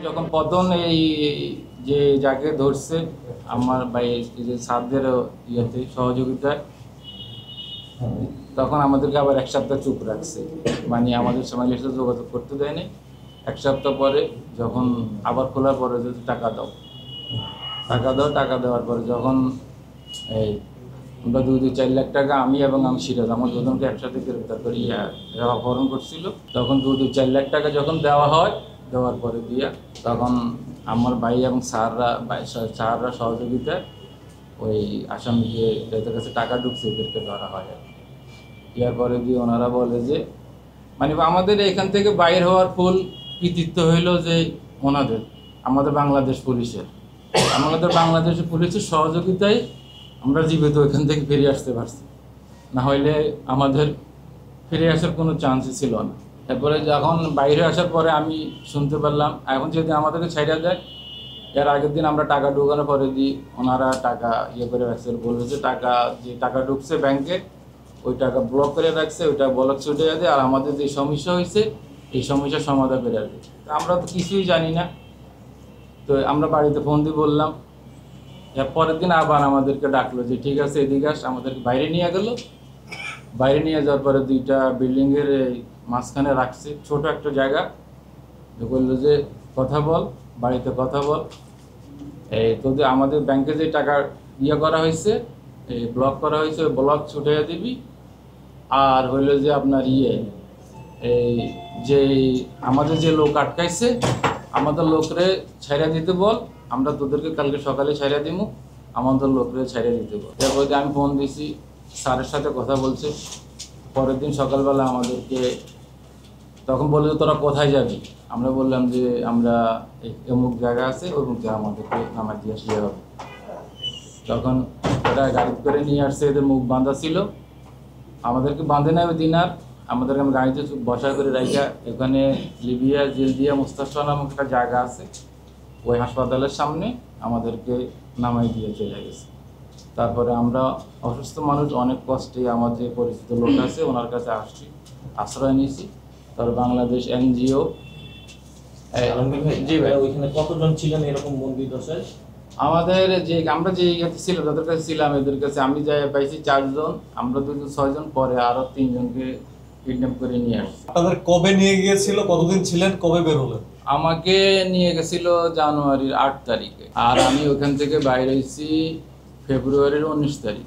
যখন পতন এই যে যাকে ধরছে আমার ভাই যে স্যারদের ইয়েতে সহযোগিতায়, তখন আমাদেরকে আবার এক সপ্তাহ চুপ রাখছে, মানে আমাদের ফ্যামিলির সাথে যোগাযোগ করতে দেয়নি। এক সপ্তাহ পরে যখন আবার খোলার পরে যদি টাকা দাও, টাকা দেওয়ার পরে যখন এই আমরা 2-4 লাখ টাকা, আমি এবং আমি সিরাজ আমার দুজনকে একসাথে গ্রেপ্তার করি এরা অপহরণ করছিল। তখন 2-4 লাখ টাকা যখন দেওয়া হয়, দেওয়ার পরে দিয়া তখন আমার ভাই এবং স্যাররা সহযোগিতায় ওই আসামিকে যাদের কাছে টাকা ঢুকছে এদেরকে ধরা হয়। ইয়ার পরে দিয়ে ওনারা বলে যে মানে আমাদের এখান থেকে বাইর হওয়ার ফুল কৃতিত্ব হইল যে আমাদের বাংলাদেশ পুলিশের সহযোগিতায় আমরা জীবিত এখান থেকে ফিরে আসতে পারছি, না হইলে আমাদের ফিরে আসার কোনো চান্সই ছিল না। তারপরে যখন বাইরে আসার পরে আমি শুনতে পারলাম এখন যদি আমাদেরকে ছেড়ে দেয়, এর আগের দিন আমরা টাকা ঢুকানোর পরে দিই ওনারা টাকা করে রাখছে, বলবে যে টাকা ঢুকছে ব্যাংকে ওই টাকা ব্লক করে রাখছে, ওইটা ব্লক ছুটে দেয়, আর আমাদের যে সমস্যা হয়েছে এই সমস্যার সমাধান করে রাখবে। আমরা তো কিছুই জানি না। তো আমরা বাড়িতে ফোন দিয়ে বললাম, এর পরের দিন আবার আমাদেরকে ডাকলো যে ঠিক আছে এদিকে আস, আমাদেরকে বাইরে নিয়ে গেল। বাইরে নিয়ে যাওয়ার পরে 2টা বিল্ডিংয়ের মাঝখানে রাখছে ছোট একটা জায়গা, বললো যে কথা বল, বাড়িতে কথা বল, এই তোদের আমাদের ব্যাংকে যে টাকা করা হয়েছে, এই ব্লক করা হয়েছে, ওই ব্লক ছুটে দিবি। আর হইলো যে আপনার এই যে আমাদের যে লোক আটকাইছে আমাদের লোকরে ছাইড়া দিতে বল, আমরা তোদেরকে কালকে সকালে ছাইড়া দিব, আমাদের লোকরে ছাইড়া দিতে বল। এরপর আমি ফোন দিছি, স্যারের সাথে কথা বলছে। পরের দিন সকালবেলা আমাদেরকে তখন বললো যে তোরা কোথায় যাবি, আমরা বললাম যে আমরা অমুক জায়গা আছে ওই মুখ জায়গা আমাদেরকে নামাজ দিয়ে আসলে হবে। তখন ওরা গাড়ি করে নিয়ে আসছে, এদের মুখ বাঁধা ছিল, আমাদেরকে বাঁধে নেয় ওই দিন। আর আমাদেরকে আমি গাড়িতে বসা করে রাইখা এখানে লিবিয়া জেলদিয়া মুস্তাফা নামক একটা জায়গা আছে, ওই হাসপাতালের সামনে আমাদেরকে নামাই দিয়ে চলে গেছে। তারপরে আমরা অসুস্থ মানুষ অনেক কষ্টে আমাদের পরিচিত লোক আছে ওনার কাছে আসছি, আশ্রয় নিয়েছি। তার বাংলাদেশ NGO। জি ভাই, ওইখানে কতজন ছিলেন এরকম বন্দী দশায়? আমাদের আমরা যে ইয়েতে ছিল তাদের কাছে ছিলাম, এদের কাছে আমি যাই পাইছি 4 জন, আমরা 2 জন 6 জন, পরে আরো 3 জনকে কিডন্যাপ করে নিয়ে আসছি। আপনাদের কবে নিয়ে গিয়েছিল, কতদিন ছিলেন, কবে বের হলেন? আমাকে নিয়ে গেছিল জানুয়ারির 8 তারিখে, আর আমি ওখান থেকে বাইরে হয়েছি ফেব্রুয়ারির 19 তারিখ।